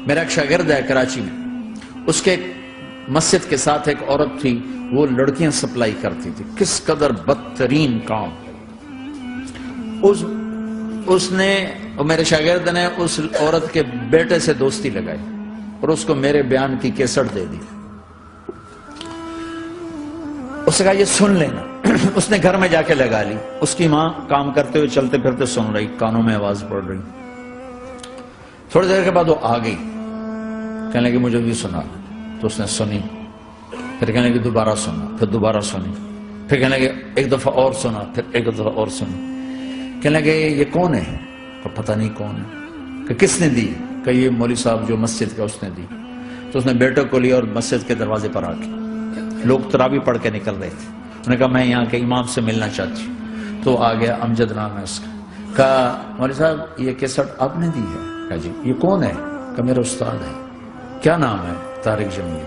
میرا ایک شاگرد ہے کراچی میں، اس کے مسجد کے ساتھ ایک عورت تھی، وہ لڑکیاں سپلائی کرتی تھی، کس قدر بدترین کام۔ اس نے، میرے شاگرد نے اس عورت کے بیٹے سے دوستی لگائی اور اس کو میرے بیان کی کیسٹ دے دی۔ اس نے کہا یہ سن لینا۔ اس نے گھر میں جا کے لگا لی، اس کی ماں کام کرتے ہوئے چلتے پھرتے سن رہی، کانوں میں آواز پڑ رہی۔ تھوڑی دیر کے بعد وہ آ گئی، کہنے لگی مجھے بھی سنا، تو اس نے سنی، پھر کہنے لگی دوبارہ سنا، پھر دوبارہ سنی، پھر کہنے لگی ایک دفعہ اور سنا، پھر ایک دفعہ اور سنی۔ کہنے لگے یہ کون ہے؟ تو پتہ نہیں کون ہے۔ کہ کس نے دی؟ کہ یہ مولوی صاحب جو مسجد کا، اس نے دی۔ تو اس نے بیٹے کو لیا اور مسجد کے دروازے پر آ کے، لوگ تراویح پڑھ کے نکل رہے تھے، انہوں نے کہا میں یہاں کے امام سے ملنا چاہتی ہوں۔ تو آ گیا، امجد نام ہے اس کا۔ کہا مولوی صاحب یہ کیسٹ آپ نے دی ہے؟ کہا جی۔ یہ کون ہے؟ کہ میرا استاد ہے۔ کیا نام ہے؟ طارق جمیل۔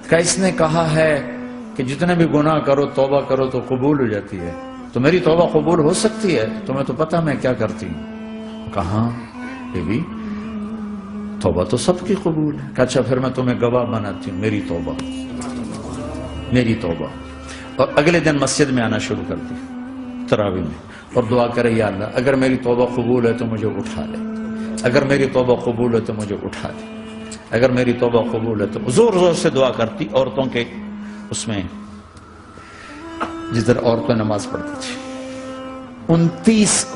کہ اس نے کہا ہے کہ جتنے بھی گناہ کرو توبہ کرو تو قبول ہو جاتی ہے، تو میری توبہ قبول ہو سکتی ہے؟ تمہیں تو پتہ میں کیا کرتی ہوں۔ کہاں بی بی توبہ تو سب کی قبول ہے۔ کہ اچھا پھر میں تمہیں گواہ بناتی ہوں، میری توبہ، میری توبہ۔ اور اگلے دن مسجد میں آنا شروع کر دی تراویح میں، اور دعا کرے یا اللہ اگر میری توبہ قبول ہے تو مجھے اٹھا لے، اگر میری توبہ قبول ہے تو مجھے اٹھا لے، اگر میری توبہ قبول ہے تو زور زور سے دعا کرتی۔ عورتوں کے اس میں جس طرح عورتیں نماز پڑھتی تھی، 29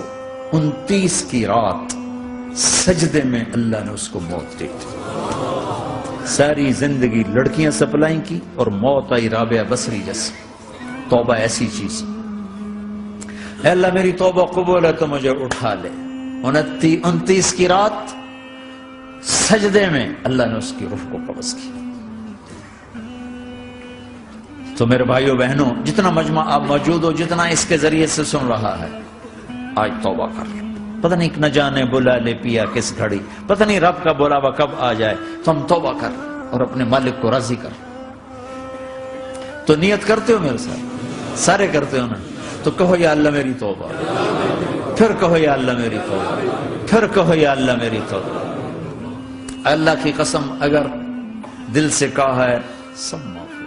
کی رات سجدے میں اللہ نے اس کو موت دے دی۔ ساری زندگی لڑکیاں سپلائی کی اور موت آئی رابعہ بصری جیسے۔ توبہ ایسی چیز، اے اللہ میری توبہ قبول ہے تو مجھے اٹھا لے۔ 29 کی رات سجدے میں اللہ نے اس کی روح کو قبض کیا۔ تو میرے بھائیوں بہنوں، جتنا مجمع آپ موجود ہو، جتنا اس کے ذریعے سے سن رہا ہے، آج توبہ کر لو۔ پتہ نہیں نہ جانے بلا لے پیا کس گھڑی، پتہ نہیں رب کا بلاوا کب آ جائے، تو ہم توبہ کر اور اپنے مالک کو راضی کر۔ تو نیت کرتے ہو میرے ساتھ؟ سارے کرتے ہو نا؟ تو کہو یا اللہ میری توبہ، پھر کہو یا اللہ میری توبہ، پھر کہو یا اللہ میری توبہ۔ اللہ کی قسم اگر دل سے کہا ہے سب معاف۔